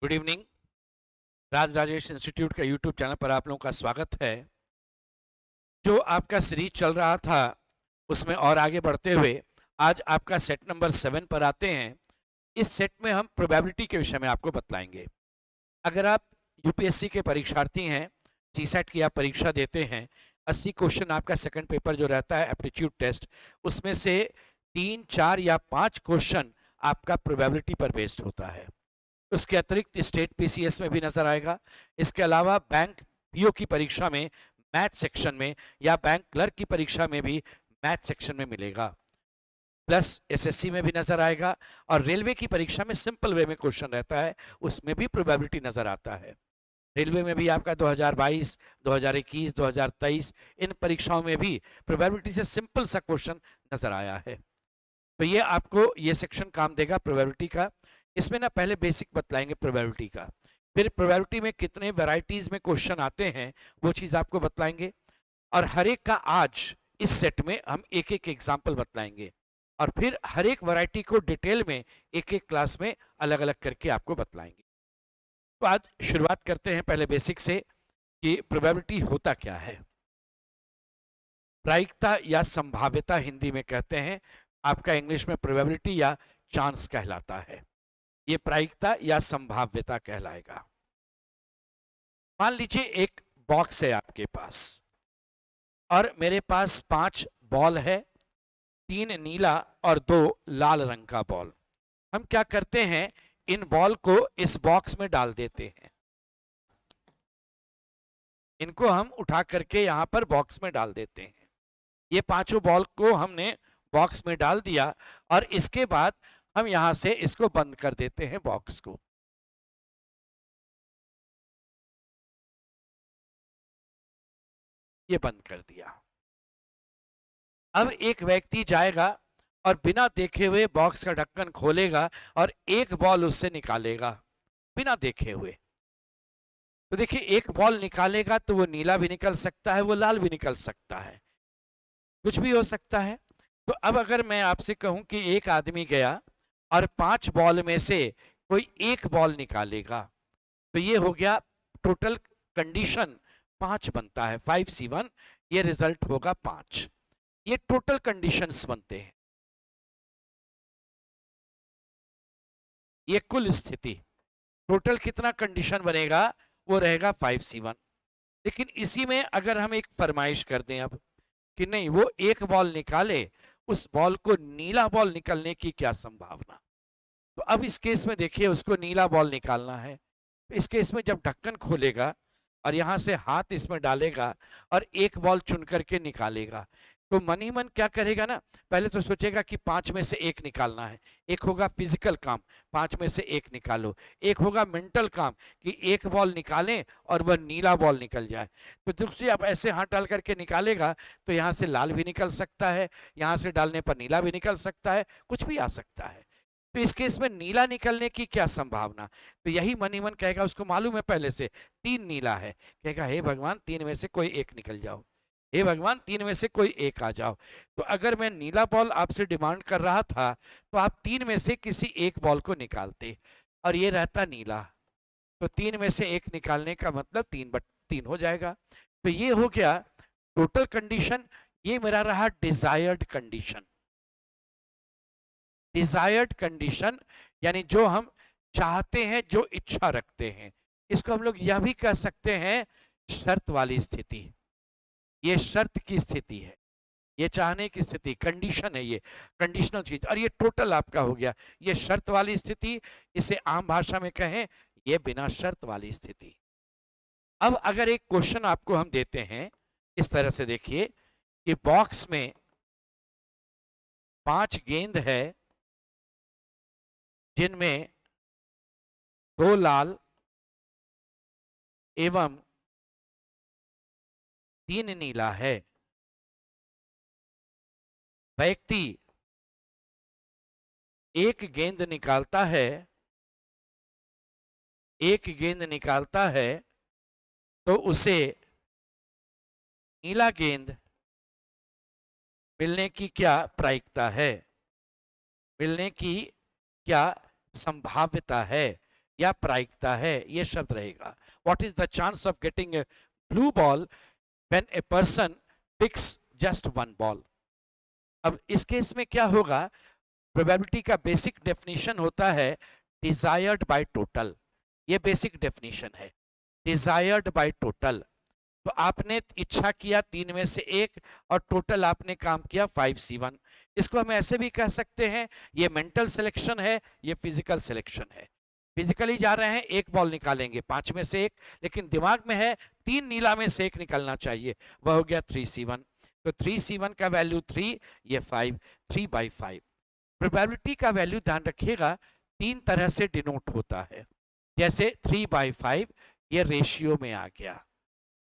Good evening. Raj Rajesh institute का YouTube channel पर आप लोगों का स्वागत है। जो आपका सीरीज चल रहा था उसमें और आगे बढ़ते हुए आज आपका सेट नंबर 7 पर आते हैं। इस सेट में हम प्रोबेबिलिटी के विषय में आपको बतलाएंगे। अगर आप यूपीएससी के परीक्षार्थी हैं, सीसेट की आप परीक्षा देते हैं, 80 क्वेश्चन आपका सेकंड पेपर जो रहता है एप्टीट्यूड टेस्ट, उसमें से 3, 4 या 5 क्वेश्चन आपका प्रोबेबिलिटी पर बेस्ड होता है। उसके अतिरिक्त स्टेट पीसीएस में भी नजर आएगा। इसके अलावा बैंक पीओ की परीक्षा में मैथ सेक्शन में या बैंक क्लर्क की परीक्षा में भी मैथ सेक्शन में मिलेगा, प्लस एसएससी में भी नजर आएगा। और रेलवे की परीक्षा में सिंपल वे में क्वेश्चन रहता है, उसमें भी प्रोबेबिलिटी नजर आता है। रेलवे में भी आपका 2022, 2021, 2023 इन परीक्षाओं में भी प्रोबेबिलिटी से सिंपल सा क्वेश्चन नजर आया है। तो ये आपको ये सेक्शन काम देगा प्रोबेबिलिटी का। इसमें ना पहले बेसिक बतलाएंगे प्रोबेबिलिटी का, फिर प्रोबेबिलिटी में कितने वैरायटीज में क्वेश्चन आते हैं वो चीज आपको बतलाएंगे, और हर एक का आज इस सेट में हम एक एक एग्जाम्पल बतलाएंगे, और फिर हर एक वैरायटी को डिटेल में एक एक क्लास में अलग अलग करके आपको बतलाएंगे। तो आज शुरुआत करते हैं पहले बेसिक से कि प्रोबेबिलिटी होता क्या है। प्रायिकता या संभाव्यता हिंदी में कहते हैं, आपका इंग्लिश में प्रोबेबिलिटी या चांस कहलाता है। ये प्रायिकता या संभाव्यता कहलाएगा। मान लीजिए एक बॉक्स है आपके पास और मेरे पास 5 बॉल है, 3 नीला और 2 लाल रंग का बॉल। हम क्या करते हैं, इन बॉल को इस बॉक्स में डाल देते हैं। इनको हम उठा करके यहां पर बॉक्स में डाल देते हैं। ये पांचों बॉल को हमने बॉक्स में डाल दिया और इसके बाद हम यहां से इसको बंद कर देते हैं बॉक्स को। ये बंद कर दिया। अब एक व्यक्ति जाएगा और बिना देखे हुए बॉक्स का ढक्कन खोलेगा और एक बॉल उससे निकालेगा बिना देखे हुए। तो देखिए, एक बॉल निकालेगा तो वो नीला भी निकल सकता है, वो लाल भी निकल सकता है, कुछ भी हो सकता है। तो अब अगर मैं आपसे कहूं कि एक आदमी गया और 5 बॉल में से कोई एक बॉल निकालेगा, तो ये हो गया टोटल कंडीशन 5 बनता है, 5C1। ये रिजल्ट होगा 5। ये टोटल कंडीशंस बनते हैं, ये कुल स्थिति। टोटल कितना कंडीशन बनेगा, वो रहेगा 5C1। लेकिन इसी में अगर हम एक फरमाइश कर दें अब कि नहीं, वो एक बॉल निकाले, उस बॉल को नीला बॉल निकलने की क्या संभावना। तो अब इस केस में देखिए, उसको नीला बॉल निकालना है। तो इस केस में जब ढक्कन खोलेगा और यहां से हाथ इसमें डालेगा और एक बॉल चुन करके निकालेगा, तो मन ही मन क्या करेगा ना, पहले तो सोचेगा कि 5 में से एक निकालना है। एक होगा फिजिकल काम, 5 में से एक निकालो। एक होगा मेंटल काम कि एक बॉल निकालें और वह नीला बॉल निकल जाए। तो दूसरी आप ऐसे हाथ डाल करके निकालेगा तो यहाँ से लाल भी निकल सकता है, यहाँ से डालने पर नीला भी निकल सकता है, कुछ भी आ सकता है। तो इस केस में नीला निकलने की क्या संभावना। तो यही मन ही मन कहेगा, उसको मालूम है पहले से 3 नीला है, कहेगा हे भगवान 3 में से कोई एक निकल जाओ, हे भगवान 3 में से कोई एक आ जाओ। तो अगर मैं नीला बॉल आपसे डिमांड कर रहा था तो आप 3 में से किसी एक बॉल को निकालते और ये रहता नीला, तो 3 में से एक निकालने का मतलब 3/3 हो जाएगा। तो ये हो गया टोटल कंडीशन। ये मेरा रहा डिजायर्ड कंडीशन। डिजायर्ड कंडीशन यानी जो हम चाहते हैं, जो इच्छा रखते हैं। इसको हम लोग यह भी कह सकते हैं शर्त वाली स्थिति। ये शर्त की स्थिति है, ये चाहने की स्थिति, कंडीशन है, ये कंडीशनल चीज। और ये टोटल आपका हो गया, ये शर्त वाली स्थिति। इसे आम भाषा में कहें, ये बिना शर्त वाली स्थिति। अब अगर एक क्वेश्चन आपको हम देते हैं इस तरह से, देखिए कि बॉक्स में 5 गेंद है जिनमें 2 लाल एवं 3 नीला है। व्यक्ति एक गेंद निकालता है, एक गेंद निकालता है तो उसे नीला गेंद मिलने की क्या प्रायिकता है, मिलने की क्या संभाव्यता है, या प्रायिकता है, ये शब्द रहेगा। What is the chance of getting a blue ball when a person picks just one ball. अब इस केस में क्या होगा, प्रोबेबिलिटी का बेसिक डेफिनेशन होता है डिजायर्ड बाय टोटल। ये बेसिक डेफिनेशन है, डिजायर्ड बाय टोटल। तो आपने इच्छा किया 3 में से 1 और टोटल आपने काम किया 5C1। इसको हम ऐसे भी कह सकते हैं, ये मेंटल सिलेक्शन है, ये फिजिकल सिलेक्शन है। फिजिकली जा रहे हैं, 1 बॉल निकालेंगे 5 में से 1, लेकिन दिमाग में है 3 नीला में से 1 निकलना चाहिए, वह हो गया 3C1। तो 3C1 का वैल्यू 3, ये 5, 3/5। प्रोबेबिलिटी का वैल्यू ध्यान रखिएगा 3 तरह से डिनोट होता है। जैसे 3/5 ये रेशियो में आ गया,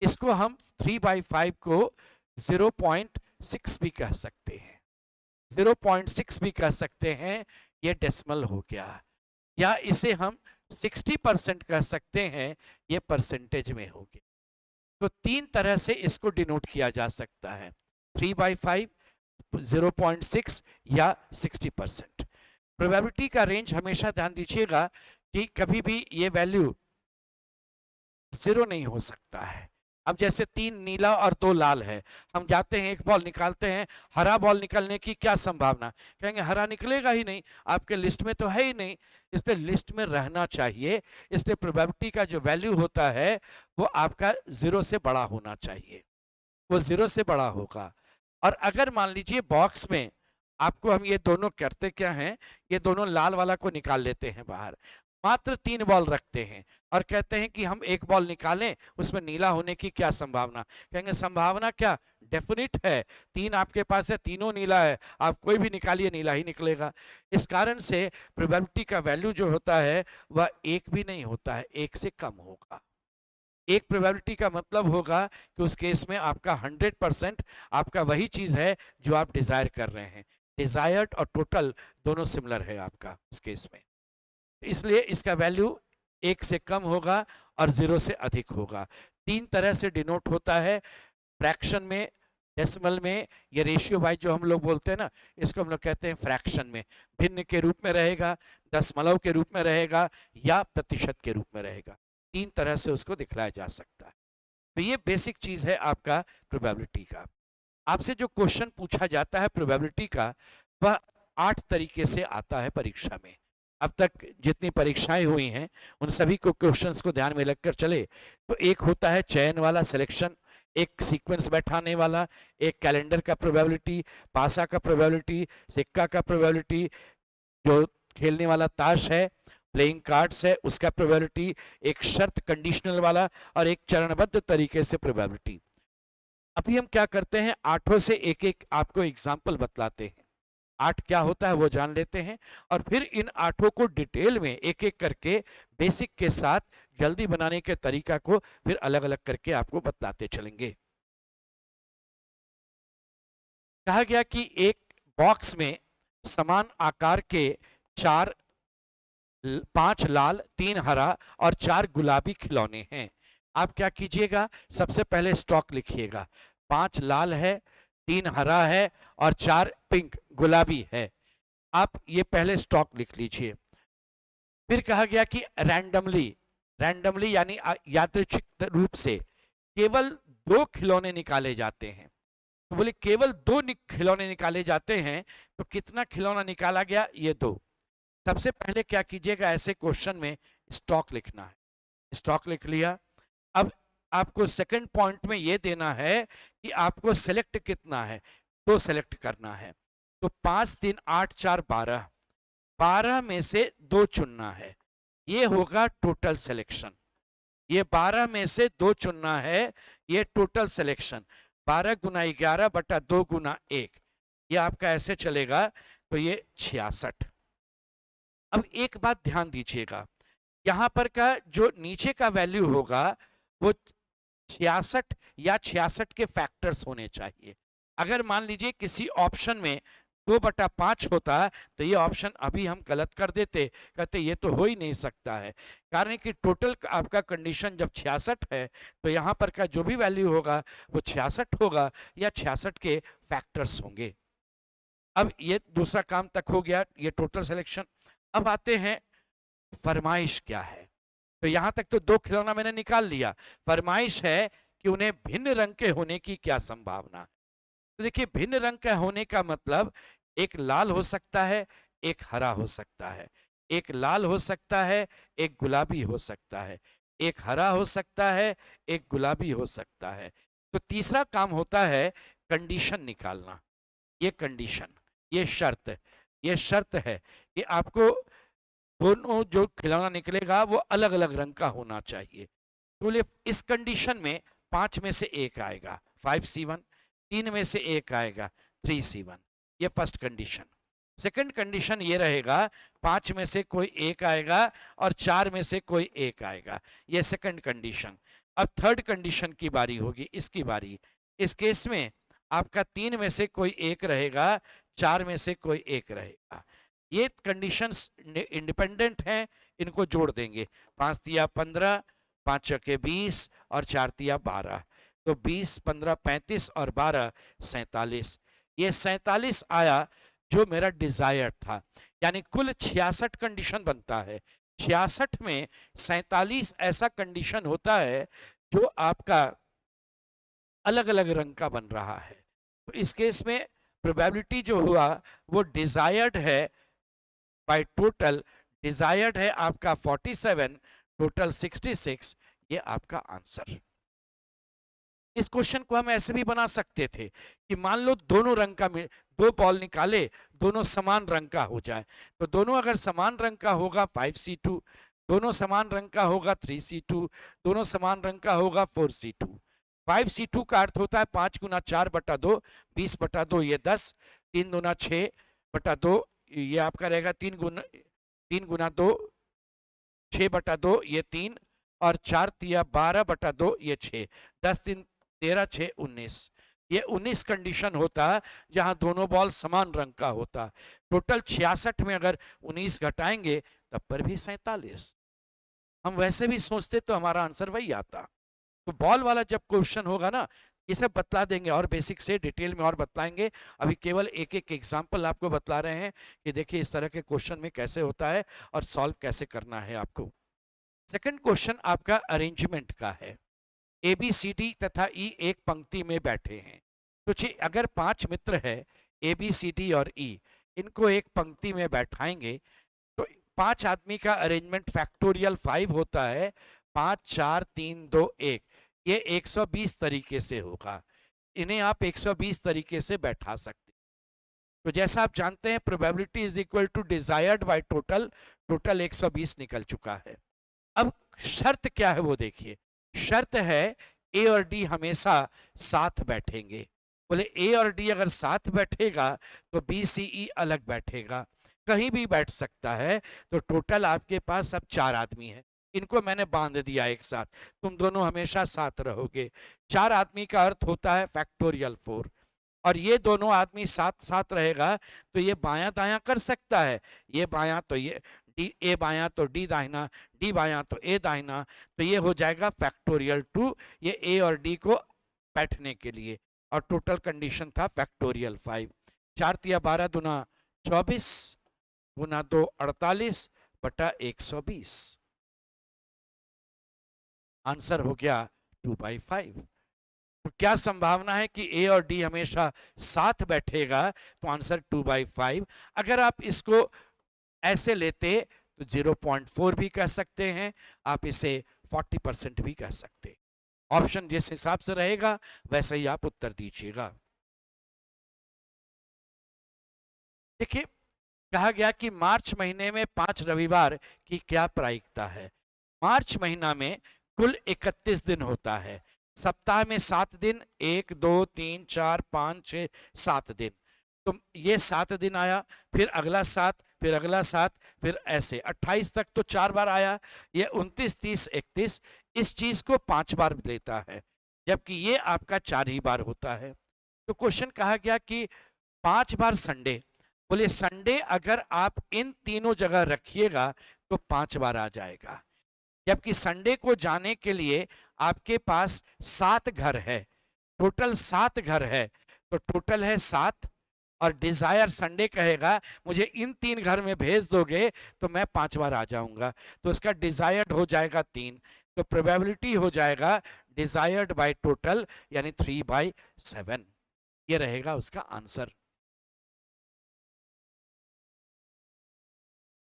इसको हम 3/5 को 0.6 भी कह सकते हैं, 0.6 भी कह सकते हैं, ये डेसिमल हो गया। या इसे हम 60% कह सकते हैं, ये परसेंटेज में हो गया। तो 3 तरह से इसको डिनोट किया जा सकता है, 3/5, 0.6 या 60%। प्रोबेबिलिटी का रेंज हमेशा ध्यान दीजिएगा कि कभी भी ये वैल्यू 0 नहीं हो सकता है। अब जैसे 3 नीला और 2 लाल है, हम जाते हैं 1 बॉल निकालते हैं, हरा बॉल निकलने की क्या संभावना, कहेंगे हरा निकलेगा ही नहीं, आपके लिस्ट में तो है ही नहीं, इसलिए लिस्ट में रहना चाहिए। इसलिए प्रोबेबिलिटी का जो वैल्यू होता है वो आपका 0 से बड़ा होना चाहिए, वो 0 से बड़ा होगा। और अगर मान लीजिए बॉक्स में आपको हम ये दोनों करते क्या हैं, ये दोनों लाल वाला को निकाल लेते हैं बाहर, मात्र 3 बॉल रखते हैं और कहते हैं कि हम 1 बॉल निकालें, उसमें नीला होने की क्या संभावना, कहेंगे संभावना क्या, डेफिनिट है, 3 आपके पास है, तीनों नीला है, आप कोई भी निकालिए नीला ही निकलेगा। इस कारण से प्रोबेबिलिटी का वैल्यू जो होता है वह 1 भी नहीं होता है, 1 से कम होगा। 1 प्रोबेबिलिटी का मतलब होगा कि उस केस में आपका 100% आपका वही चीज है जो आप डिजायर कर रहे हैं। डिजायर्ड और टोटल दोनों सिमिलर है आपका इस केस में, इसलिए इसका वैल्यू 1 से कम होगा और 0 से अधिक होगा। 3 तरह से डिनोट होता है, फ्रैक्शन में, डेसिमल में, ये रेशियो वाइज जो हम लोग बोलते हैं ना, इसको हम लोग कहते हैं फ्रैक्शन में, भिन्न के रूप में रहेगा, दशमलव के रूप में रहेगा या प्रतिशत के रूप में रहेगा। 3 तरह से उसको दिखलाया जा सकता है। तो ये बेसिक चीज है आपका प्रोबेबिलिटी का। आपसे जो क्वेश्चन पूछा जाता है प्रोबेबिलिटी का, वह 8 तरीके से आता है परीक्षा में। अब तक जितनी परीक्षाएं हुई हैं उन सभी को क्वेश्चंस को ध्यान में रखकर चले तो एक होता है चयन वाला सिलेक्शन, एक सीक्वेंस बैठाने वाला, एक कैलेंडर का प्रोबेबिलिटी, पासा का प्रोबेबिलिटी, सिक्का का प्रोबेबिलिटी, जो खेलने वाला ताश है, प्लेइंग कार्ड्स है, उसका प्रोबेबिलिटी, एक शर्त कंडीशनल वाला और एक चरणबद्ध तरीके से प्रोबेबिलिटी। अभी हम क्या करते हैं, 8 से एक एक आपको एग्जाम्पल बतलाते हैं। 8 क्या होता है वो जान लेते हैं और फिर इन 8 को डिटेल में एक एक करके बेसिक के साथ जल्दी बनाने के तरीका को फिर अलग अलग करके आपको बतलाते चलेंगे। कहा गया कि एक बॉक्स में समान आकार के 5 लाल, 3 हरा और 4 गुलाबी खिलौने हैं। आप क्या कीजिएगा, सबसे पहले स्टॉक लिखिएगा, 5 लाल है, 3 हरा है और 4 पिंक गुलाबी है। आप ये पहले स्टॉक लिख लीजिए। फिर कहा गया कि रैंडमली यानी यादृच्छिक रूप से केवल 2 खिलौने निकाले जाते हैं। तो बोले केवल 2 खिलौने निकाले जाते हैं, तो कितना खिलौना निकाला गया, ये 2। सबसे पहले क्या कीजिएगा, ऐसे क्वेश्चन में स्टॉक लिखना है। स्टॉक लिख लिया। अब आपको सेकंड पॉइंट में ये देना है कि आपको सेलेक्ट कितना है, 2 सेलेक्ट करना है। तो 5 3 8 4 12, 12 में से 2 चुनना है, ये होगा टोटल सिलेक्शन। ये 12 में से 2 चुनना है, ये टोटल सिलेक्शन। 12 गुना 11 बटा 2 गुना 1, ये आपका ऐसे चलेगा, तो ये 66। अब एक बात ध्यान दीजिएगा, यहां पर का जो नीचे का वैल्यू होगा वो 66 या 66 के फैक्टर्स होने चाहिए। अगर मान लीजिए किसी ऑप्शन में 2/5 होता तो ये ऑप्शन अभी हम गलत कर देते, कहते ये तो हो ही नहीं सकता है। कारण कि टोटल आपका कंडीशन जब 66 है तो यहाँ पर का जो भी वैल्यू होगा वो 66 होगा या 66 के फैक्टर्स होंगे। अब ये दूसरा काम तक हो गया, ये टोटल सिलेक्शन। अब आते हैं फरमाइश क्या है। तो यहां तक तो दो खिलौना मैंने निकाल लिया। फरमाइश है कि उन्हें भिन्न रंग के होने की क्या संभावना है। तो देखिए, भिन्न रंग का होने का मतलब एक लाल हो सकता है, एक हरा हो सकता है, एक लाल हो सकता है, एक गुलाबी हो सकता है, एक हरा हो सकता है, एक गुलाबी हो सकता है। तो तीसरा काम होता है कंडीशन निकालना। ये कंडीशन, ये शर्त, ये शर्त है कि आपको दोनों जो खिलौना निकलेगा वो अलग अलग रंग का होना चाहिए। तो बोले इस कंडीशन में 5 में से एक आएगा 5C1, 3 में से एक आएगा 3C1। ये फर्स्ट कंडीशन। सेकंड कंडीशन ये रहेगा 5 में से कोई एक आएगा और 4 में से कोई एक आएगा। ये सेकंड कंडीशन। अब थर्ड कंडीशन की बारी होगी, इसकी बारी। इस केस में आपका 3 में से कोई एक रहेगा, 4 में से कोई एक रहेगा। ये कंडीशंस इंडिपेंडेंट हैं, इनको जोड़ देंगे। 5 तिया 15, 5 चौके 20 और 4 तिया 12। तो 20, 15, 35 और 12 47। ये 47 आया जो मेरा डिजायर था। यानी कुल 66 कंडीशन बनता है। 66 में 47 ऐसा कंडीशन होता है जो आपका अलग अलग रंग का बन रहा है। तो इस केस में प्रोबेबिलिटी जो हुआ वो डिजायर्ड है बाय टोटल। डिजायर्ड है आपका 47, टोटल 66। ये आपका आंसर। इस क्वेश्चन को हम ऐसे भी बना सकते थे कि मान लो दोनों रंग का दो बॉल निकाले, दोनों समान रंग का हो जाए। तो दोनों अगर समान रंग का होगा 5C2, दोनों समान रंग का होगा 3C2, दोनों समान रंग का होगा 4C2। 5C2 का अर्थ होता है 5 गुना 4/2, 20/2 ये 10, 3 गुना 6/2 ये आपका रहेगा 3 गुना 2 6/2 ये 3 और 4 तिया 12/2 ये 6, 10 3 13 6 19। ये 19 कंडीशन होता जहां दोनों बॉल समान रंग का होता। टोटल 66 में अगर 19 घटाएंगे तब पर भी 47। हम वैसे भी सोचते तो हमारा आंसर वही आता। तो बॉल वाला जब क्वेश्चन होगा ना, ये सब बतला देंगे और बेसिक से डिटेल में और बतलाएंगे। अभी केवल एक एक एग्जाम्पल आपको बतला रहे हैं कि देखिए इस तरह के क्वेश्चन में कैसे होता है और सॉल्व कैसे करना है आपको। सेकंड क्वेश्चन आपका अरेंजमेंट का है। ए बी सी डी तथा ई एक पंक्ति में बैठे हैं। तो अगर 5 मित्र है ए बी सी डी और ई, इनको एक पंक्ति में बैठाएंगे तो 5 आदमी का अरेंजमेंट फैक्टोरियल 5 होता है। 5 4 3 2 1, ये 120 तरीके से होगा। इन्हें आप 120 तरीके से बैठा सकते। तो जैसा आप जानते हैं probability is equal to desired by total. Total 120 निकल चुका है। अब शर्त क्या है वो देखिए। शर्त है ए और डी हमेशा साथ बैठेंगे। बोले ए और डी अगर साथ बैठेगा तो बी सी ई अलग बैठेगा, कहीं भी बैठ सकता है। तो टोटल आपके पास अब 4 आदमी हैं। इनको मैंने बांध दिया एक साथ, तुम दोनों हमेशा साथ रहोगे। 4 आदमी का अर्थ होता है फैक्टोरियल 4। और ये दोनों आदमी साथ साथ रहेगा तो ये बायां दायां कर सकता है। ये बायां तो ये डी, ए बायां तो डी दाहिना, डी बायां तो ए दाहिना। तो ये हो जाएगा फैक्टोरियल 2, ये ए और डी को बैठने के लिए। और टोटल कंडीशन था फैक्टोरियल 5। 4 तिया 12 दुना 24 गुना 2 48 बटा 120। आंसर हो गया 2/5। तो क्या संभावना है कि ए और डी हमेशा साथ बैठेगा? तो आंसर 2/5। अगर आप इसको ऐसे लेते तो 0.4 भी कह सकते हैं, आप इसे 40% भी कह सकते। ऑप्शन जिस हिसाब से रहेगा वैसे ही आप उत्तर दीजिएगा। देखिए, कहा गया कि मार्च महीने में 5 रविवार की क्या प्रायिकता है। मार्च महीना में कुल 31 दिन होता है। सप्ताह में 7 दिन, 1 2 3 4 5 6 7 दिन। तो ये 7 दिन आया, फिर अगला 7, फिर अगला 7, फिर ऐसे 28 तक तो 4 बार आया। ये 29 30 31 इस चीज को 5 बार लेता है, जबकि ये आपका 4 ही बार होता है। तो क्वेश्चन कहा गया कि 5 बार संडे। बोले संडे अगर आप इन तीनों जगह रखिएगा तो 5 बार आ जाएगा, जबकि संडे को जाने के लिए आपके पास 7 घर है। टोटल 7 घर है, तो टोटल है 7 और डिजायर संडे कहेगा मुझे इन 3 घर में भेज दोगे तो मैं 5 बार आ जाऊंगा, तो इसका डिजायर्ड हो जाएगा 3, तो प्रोबेबिलिटी हो जाएगा डिजायर्ड बाय टोटल यानी 3/7। ये रहेगा उसका आंसर।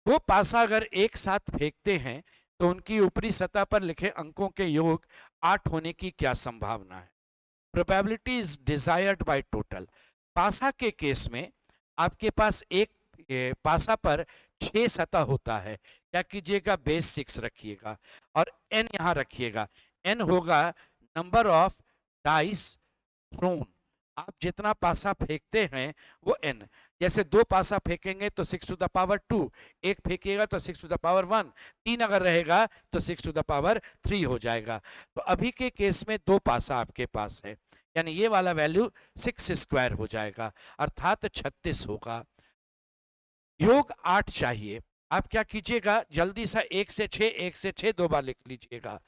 वो पासा अगर एक साथ फेंकते हैं तो उनकी ऊपरी सतह पर लिखे अंकों के योग 8 होने की क्या संभावना है? Probability is desired by total. पासा के केस में आपके पास एक पासा पर 6 सतह होता है, क्या कीजिएगा बेस 6 रखिएगा और n यहां रखिएगा। n होगा नंबर ऑफ डाइस थ्रोन, आप जितना पासा फेंकते हैं वो n। जैसे 2 पासा फेंकेंगे तो 6 टू द पावर 2, एक फेंकिएगा तो 6 टू द पावर 1, 3 अगर रहेगा तो 6 टू द पावर 3 हो जाएगा। तो अभी के केस में 2 पासा आपके पास है, यानी ये वाला वैल्यू 6 स्क्वायर हो जाएगा अर्थात 36 होगा। योग 8 चाहिए। आप क्या कीजिएगा जल्दी सा 1 से 6, 1 से 6 2 बार लिख लीजिएगा।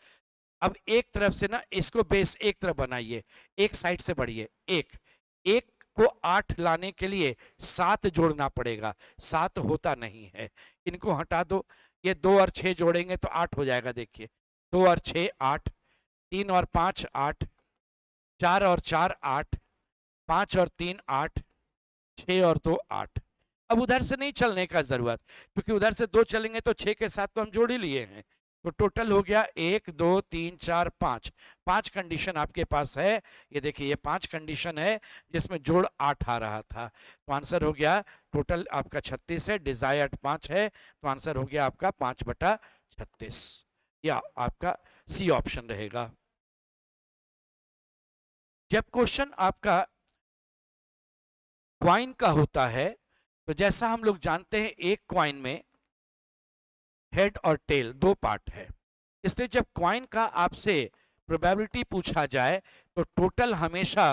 अब एक तरफ से ना इसको बेस एक तरफ बनाइए, एक साइड से बढ़िए। एक एक को 8 लाने के लिए 7 जोड़ना पड़ेगा, 7 होता नहीं है, इनको हटा दो। ये 2 और 6 जोड़ेंगे तो 8 हो जाएगा। देखिए 2 और 6 8, 3 और 5 8, 4 और 4 8, 5 और 3 8, 6 और 2 8। अब उधर से नहीं चलने का जरूरत, क्योंकि उधर से 2 चलेंगे तो 6 के साथ तो हम जोड़ ही लिए हैं। तो टोटल हो गया 1 2 3 4 5, 5 कंडीशन आपके पास है। ये देखिए ये 5 कंडीशन है जिसमें जोड़ 8 आ रहा था, तो आंसर हो गया टोटल आपका 36 है, डिजायर्ड 5 है, तो आंसर हो गया आपका 5/36, या आपका सी ऑप्शन रहेगा। जब क्वेश्चन आपका क्वाइन का होता है तो जैसा हम लोग जानते हैं एक क्वाइन में हेड और टेल 2 पार्ट है, इसलिए जब क्वाइन का आपसे प्रोबेबिलिटी पूछा जाए तो टोटल हमेशा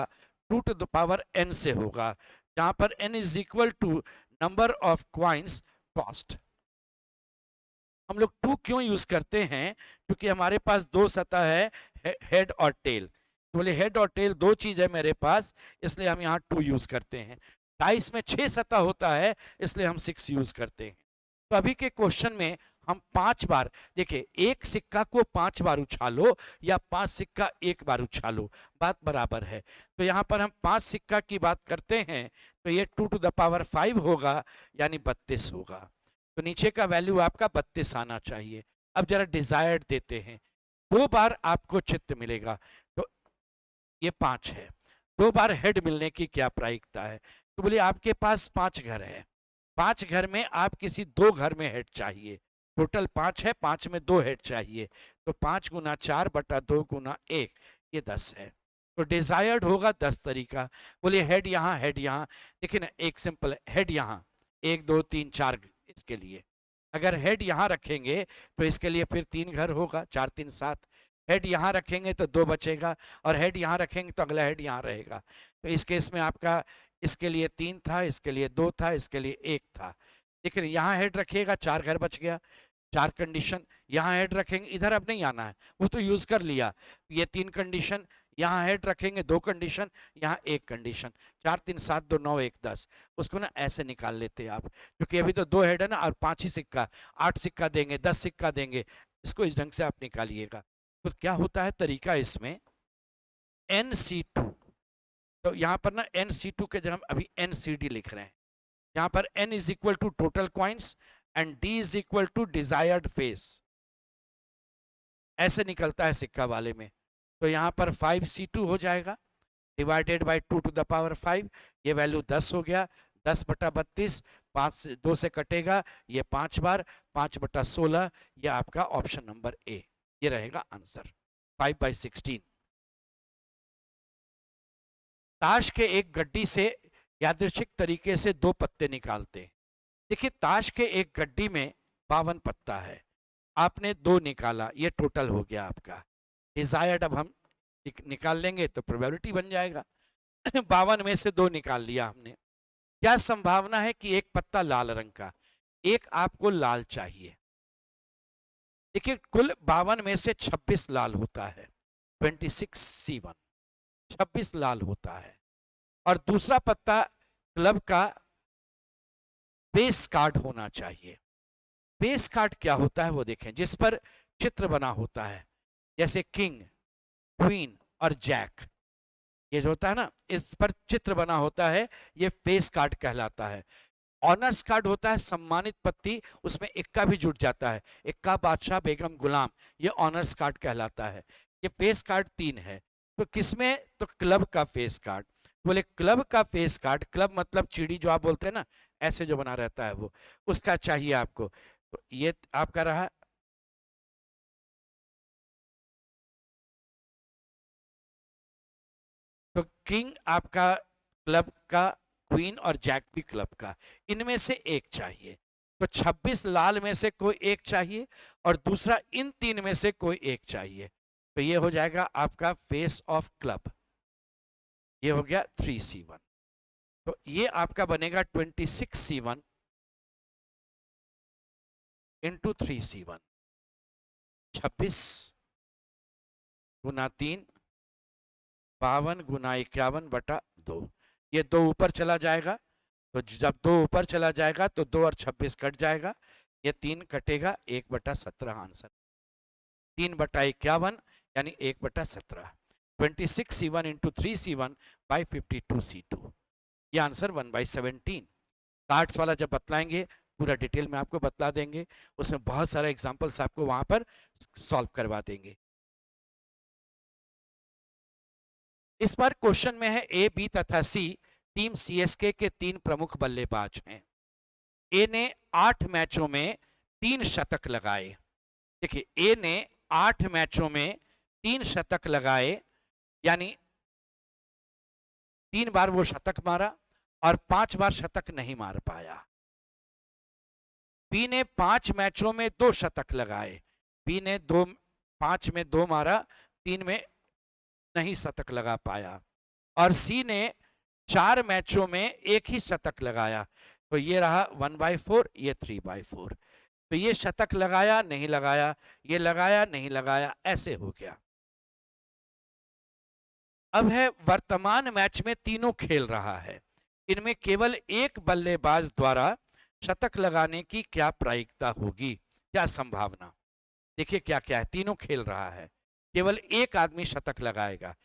2 टू द पावर n से होगा, जहां पर n is equal to number of coins tossed. हम लोग 2 क्यों यूज करते हैं? क्योंकि हमारे पास 2 सतह है, हेड और टेल। तो बोले हेड और टेल 2 चीज है मेरे पास, इसलिए हम यहाँ 2 यूज करते हैं। डाइस में 6 सतह होता है, इसलिए हम 6 यूज करते हैं। तो अभी के क्वेश्चन में हम 5 बार, देखिए एक सिक्का को 5 बार उछालो या 5 सिक्का एक बार उछालो, बात बराबर है। तो यहाँ पर हम 5 सिक्का की बात करते हैं तो ये 2 टू द पावर 5 होगा, यानी 32 होगा। तो नीचे का वैल्यू आपका 32 आना चाहिए। अब जरा डिजायर्ड देते हैं, 2 बार आपको चित्त मिलेगा, तो ये 5 है, 2 बार हेड मिलने की क्या प्रायिकता है? तो बोलिए आपके पास 5 घर है, 5 घर में आप किसी 2 घर में हेड चाहिए, टोटल 5 है, 5 में 2 हेड चाहिए, तो 5 गुना 4/2 गुना 1, ये 10 है। तो डिजायर्ड होगा 10 तरीका। बोलिए हेड यहाँ, हेड यहाँ, देखिए ना एक सिंपल हेड यहाँ 1 2 3 4, इसके लिए अगर हेड यहाँ रखेंगे तो इसके लिए फिर 3 घर होगा, 4 3 7। हेड यहाँ रखेंगे तो 2 बचेगा, और हेड यहाँ रखेंगे तो अगला हेड यहाँ रहेगा। तो इस केस में आपका इसके लिए 3 था, इसके लिए 2 था, इसके लिए 1 था। देखिए यहाँ हेड रखिएगा 4 घर बच गया, 4 कंडीशन। यहाँ हेड रखेंगे, इधर अब नहीं आना है, वो तो यूज कर लिया। ये 3 कंडीशन, यहाँ हेड रखेंगे 2 कंडीशन, यहाँ 1 कंडीशन, 4 3 7 2 9 1 10। उसको ना ऐसे निकाल लेते हैं आप, क्योंकि अभी तो 2 हेड है ना, और 5 ही सिक्का, 8 सिक्का देंगे, 10 सिक्का देंगे, इसको इस ढंग से आप निकालिएगा। तो क्या होता है तरीका इसमें, NC2, तो यहाँ पर ना NC2 के जगह हम अभी NCD लिख रहे हैं। यहाँ पर n is equal to total coins and d is equal to desired face, ऐसे निकलता है सिक्का वाले में। तो यहाँ पर 5C2 हो जाएगा divided by 2 to the power 5, ये वैल्यू 10 हो गया, 10/32, 5 से 2 से कटेगा, ये 5 बार, 5/16, ये आपका ऑप्शन नंबर ए, ये रहेगा आंसर 5/16। ताश के एक गड्डी से यादृच्छिक तरीके से 2 पत्ते निकालते हैं। देखिए ताश के एक गड्डी में 52 पत्ता है, आपने 2 निकाला, ये टोटल हो गया आपका डिजायर्ड। अब हम निकाल लेंगे तो प्रोबेबिलिटी बन जाएगा। 52 में से 2 निकाल लिया हमने, क्या संभावना है कि एक पत्ता लाल रंग का, एक आपको लाल चाहिए। देखिए कुल 52 में से 26 लाल होता है, 26C1, 26 लाल होता है, और दूसरा पत्ता क्लब का बेस कार्ड होना चाहिए। बेस कार्ड क्या होता है वो देखें, जिस पर चित्र बना होता है, जैसे किंग, क्वीन और जैक, ये जो होता है ना, इस पर चित्र बना होता है, ये फेस कार्ड कहलाता है। ऑनर्स कार्ड होता है सम्मानित पत्ती, उसमें इक्का भी जुट जाता है, इक्का बादशाह बेगम गुलाम, ये ऑनर्स कार्ड कहलाता है। ये फेस कार्ड 3 है। तो किसमें? तो क्लब का फेस कार्ड। बोले क्लब का फेस कार्ड, क्लब मतलब चिड़ी जो आप बोलते हैं ना, ऐसे जो बना रहता है वो, उसका चाहिए आपको। तो ये आपका रहा। तो किंग आपका क्लब का, क्वीन और जैक भी क्लब का, इनमें से एक चाहिए। तो 26 लाल में से कोई एक चाहिए और दूसरा इन 3 में से कोई एक चाहिए। तो ये हो जाएगा आपका फेस ऑफ क्लब, ये हो गया 3C1। तो ये आपका बनेगा 26C1 इंटू 3C1, 26 गुना 3, 52 गुना 51/2। ये 2 ऊपर चला जाएगा, तो जब 2 ऊपर चला जाएगा तो 2 और 26 कट जाएगा, ये 3 कटेगा, 1/17 आंसर। 3/51 यानी 1/17। 26C1 into 3C1 by 52C2, ये आंसर 1/17। कार्ड्स वाला जब बतलाएंगे पूरा डिटेल में आपको बतला देंगे, उसमें बहुत सारे एग्जांपल्स आपको वहां पर सॉल्व करवा देंगे। इस बार क्वेश्चन में है ए, बी तथा सी टीम सीएसके के 3 प्रमुख बल्लेबाज हैं। ए ने 8 मैचों में 3 शतक लगाए। देखिए, ए ने 8 मैचों में 3 शतक लगाए, यानी 3 बार वो शतक मारा और 5 बार शतक नहीं मार पाया। बी ने 5 मैचों में 2 शतक लगाए। बी ने 5 में 2 मारा, 3 में नहीं शतक लगा पाया। और सी ने 4 मैचों में एक ही शतक लगाया। तो ये रहा 1/4, ये 3/4। तो ये शतक लगाया नहीं लगाया, ये लगाया नहीं लगाया, ऐसे हो गया। अब है वर्तमान मैच में तीनों खेल रहा है, इनमें केवल एक बल्लेबाज द्वारा शतक लगाने की क्या प्रायिकता होगी, क्या संभावना। देखिए क्या क्या है, तीनों खेल रहा है, केवल एक आदमी शतक लगाएगा।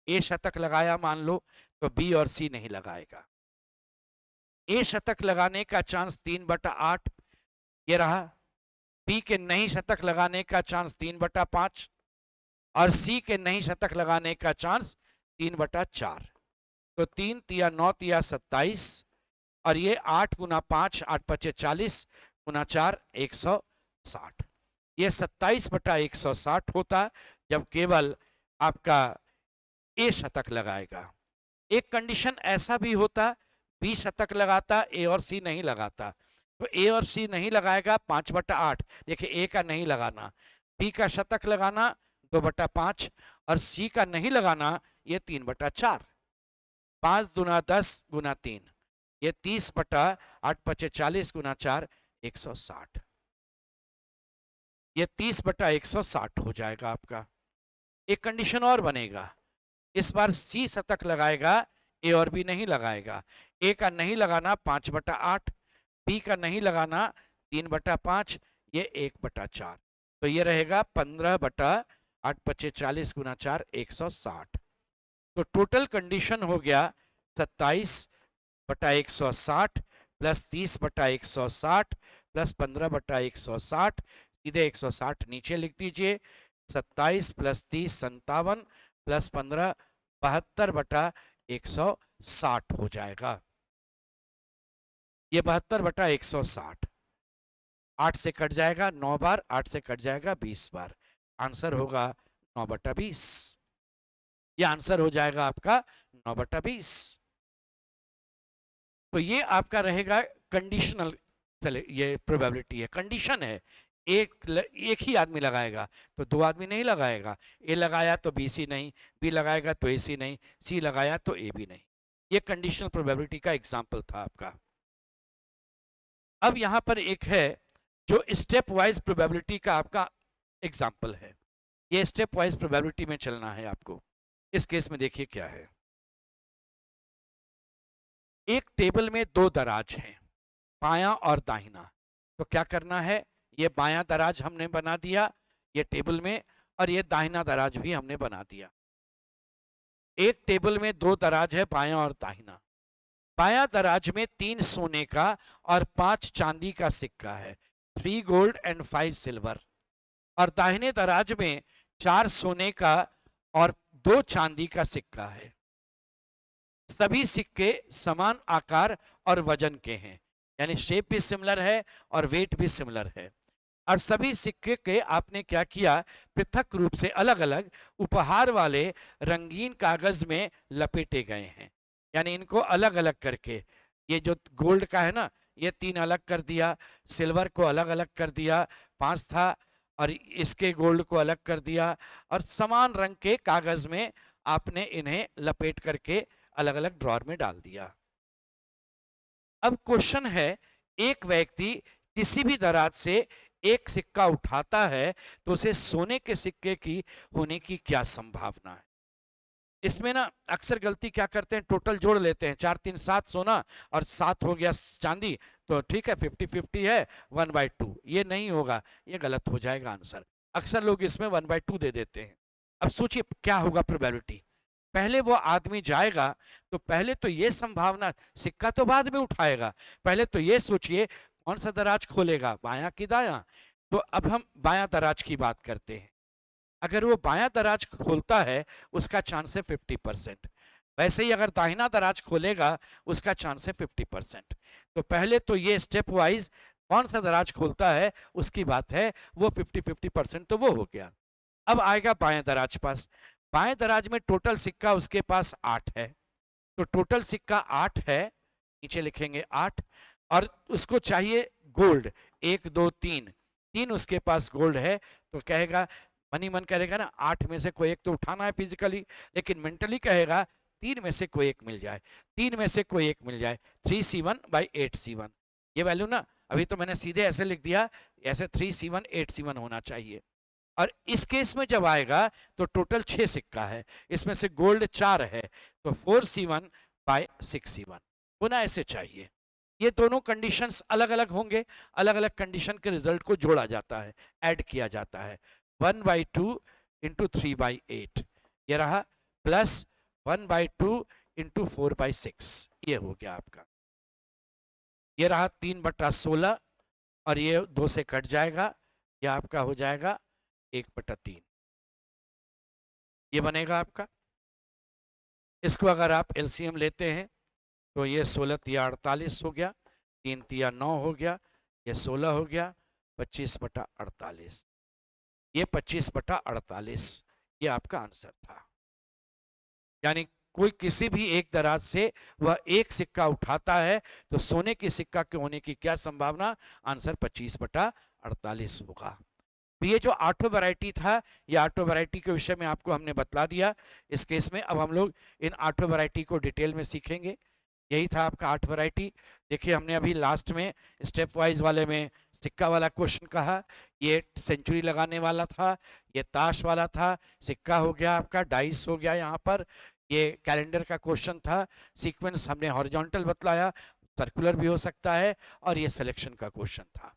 ए शतक लगाया मान लो, तो बी और सी नहीं लगाएगा। ए शतक लगाने का चांस 3/8, ये रहा। बी के नहीं शतक लगाने का चांस 3/5 और सी के नहीं शतक लगाने का चांस 3/4। तो 3 तिया 9 तिया 27 और ये 8 गुना 5, 8 पचे 40 गुना 4 160। ये 27/160 होता जब केवल आपका ए शतक लगाएगा। एक कंडीशन ऐसा भी होता, बी शतक लगाता, ए और सी नहीं लगाता। तो ए और सी नहीं लगाएगा 5/8। देखिए, ए का नहीं लगाना, बी का शतक लगाना 2/5 और सी का नहीं लगाना ये 3/4। 5 दुना 10 गुना 3, ये 30/8 पचे 40 गुना 4 160। ये 30/160 हो जाएगा आपका। एक कंडीशन और बनेगा, इस बार सी शतक लगाएगा, ए और बी नहीं लगाएगा। ए का नहीं लगाना 5/8, बी का नहीं लगाना 3/5, ये 1/4। तो ये रहेगा 15/8 पचे 40 गुना 4 160। तो टोटल कंडीशन हो गया 27/160 प्लस 30/160 प्लस 15/160, सीधे 160 नीचे लिख दीजिए। 27 प्लस 30 57 प्लस 15 72/160 हो जाएगा। ये 72/160, 8 से कट जाएगा 9 बार, 8 से कट जाएगा 20 बार, आंसर होगा 9/20। ये आंसर हो जाएगा आपका 9/20। तो ये आपका रहेगा कंडीशनल, चले ये प्रोबेबिलिटी है, कंडीशन है। एक ही आदमी लगाएगा तो 2 आदमी नहीं लगाएगा। ए लगाया तो बी सी नहीं, बी लगाएगा तो ए सी नहीं, सी लगाया तो ए बी नहीं। ये कंडीशनल प्रोबेबिलिटी का एग्जांपल था आपका। अब यहां पर एक है जो स्टेप वाइज प्रोबेबिलिटी का आपका एग्जांपल है। ये स्टेप वाइज प्रोबेबिलिटी में चलना है आपको। इस केस में देखिए क्या है, एक टेबल में दो दराज हैं, बायां और दाहिना। तो क्या करना है, ये बायां दराज हमने बना दिया ये टेबल में, और ये दाहिना दराज भी हमने बना दिया। एक टेबल में दो दराज है, बायां और दाहिना। बायां दराज में 3 सोने का और 5 चांदी का सिक्का है, 3 गोल्ड एंड 5 सिल्वर। और दाहिने दराज में 4 सोने का और 2 चांदी का सिक्का है। सभी सिक्के समान आकार और वजन के हैं, यानी शेप भी सिमिलर है और वेट भी सिमिलर है। और सभी सिक्के के आपने क्या किया, पृथक रूप से अलग अलग उपहार वाले रंगीन कागज में लपेटे गए हैं। यानी इनको अलग अलग करके, ये जो गोल्ड का है ना, ये 3 अलग कर दिया, सिल्वर को अलग अलग कर दिया, 5 था, और इसके गोल्ड को अलग कर दिया, और समान रंग के कागज में आपने इन्हें लपेट करके अलग अलग ड्रॉर में डाल दिया। अब क्वेश्चन है, एक व्यक्ति किसी भी दराज से एक सिक्का उठाता है तो उसे सोने के सिक्के की होने की क्या संभावना है। इसमें ना अक्सर गलती क्या करते हैं, टोटल जोड़ लेते हैं, 4 3 7 सोना और 7 हो गया चांदी, तो ठीक है 50-50 है, 1/2। ये नहीं होगा, ये गलत हो जाएगा आंसर। अक्सर लोग इसमें 1/2 दे देते हैं। अब सोचिए क्या होगा प्रोबेबिलिटी। पहले वो आदमी जाएगा तो पहले तो ये संभावना, सिक्का तो बाद में उठाएगा, पहले तो ये सोचिए कौन सा दराज खोलेगा, बायां कि दायां। तो अब हम बायां दराज की बात करते हैं। अगर वो बायां दराज खोलता है उसका चांस है 50%। वैसे ही अगर दाहिना दराज खोलेगा उसका चांस है 50%। तो पहले तो ये स्टेप वाइज कौन सा दराज खोलता है उसकी बात है, वो 50-50% तो वो हो गया। अब आएगा बाएं दराज पास। बाएं दराज में टोटल सिक्का उसके पास 8 है, तो टोटल सिक्का 8 है, नीचे लिखेंगे 8, और उसको चाहिए गोल्ड 1 2 3 उसके पास गोल्ड है। तो कहेगा, मनी मन कहेगा ना 8 में से कोई एक तो उठाना है फिजिकली, लेकिन मेंटली कहेगा 3 में से कोई एक मिल जाए, 3 में से कोई एक मिल जाए, 3C1/8C1। ये वैल्यू ना अभी तो मैंने सीधे ऐसे लिख दिया, ऐसे 3C1/8C1 होना चाहिए। और इस केस में जब आएगा तो टोटल 6 सिक्का है, इसमें से गोल्ड 4 है, तो 4C1/6C1 होना ऐसे चाहिए। ये दोनों कंडीशंस अलग अलग होंगे, अलग अलग कंडीशन के रिजल्ट को जोड़ा जाता है, ऐड किया जाता है। 1/2 इंटू 3/8 ये रहा, प्लस 1/2 इंटू 4/6 ये हो गया आपका। ये रहा 3/16, और ये 2 से कट जाएगा, ये आपका हो जाएगा 1/3। ये बनेगा आपका। इसको अगर आप एलसीएम लेते हैं तो ये 16 तिया 48 हो गया, 3 तिया 9 हो गया, ये 16 हो गया, 25/48। ये 25/48 ये आपका आंसर था। यानी कोई किसी भी एक दराज से वह एक सिक्का उठाता है तो सोने के सिक्का के होने की क्या संभावना, आंसर 25/48 होगा। तो ये जो 8 वैरायटी था, ये 8 वैरायटी के विषय में आपको हमने बतला दिया। इस केस में अब हम लोग इन 8 वैरायटी को डिटेल में सीखेंगे। यही था आपका 8 वैरायटी। देखिए हमने अभी लास्ट में स्टेप वाइज वाले में सिक्का वाला क्वेश्चन कहा, ये सेंचुरी लगाने वाला था, ये ताश वाला था, सिक्का हो गया आपका, डाइस हो गया यहाँ पर, ये कैलेंडर का क्वेश्चन था, सीक्वेंस हमने हॉरिजॉन्टल बतलाया, सर्कुलर भी हो सकता है, और ये सिलेक्शन का क्वेश्चन था।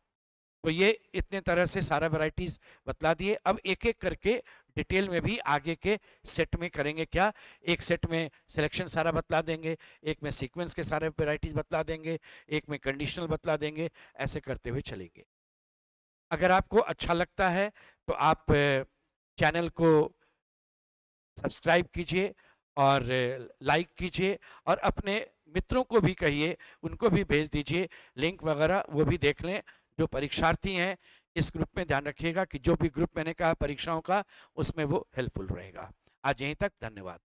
तो ये इतने तरह से सारा वैरायटीज बतला दिए। अब एक एक करके डिटेल में भी आगे के सेट में करेंगे क्या, एक सेट में सिलेक्शन सारा बतला देंगे, एक में सीक्वेंस के सारे वैरायटीज बतला देंगे, एक में कंडीशनल बतला देंगे, ऐसे करते हुए चलेंगे। अगर आपको अच्छा लगता है तो आप चैनल को सब्सक्राइब कीजिए और लाइक कीजिए, और अपने मित्रों को भी कहिए, उनको भी भेज दीजिए लिंक वगैरह, वो भी देख लें। जो परीक्षार्थी हैं इस ग्रुप में ध्यान रखिएगा कि जो भी ग्रुप मैंने कहा परीक्षाओं का, उसमें वो हेल्पफुल रहेगा। आज यहीं तक, धन्यवाद।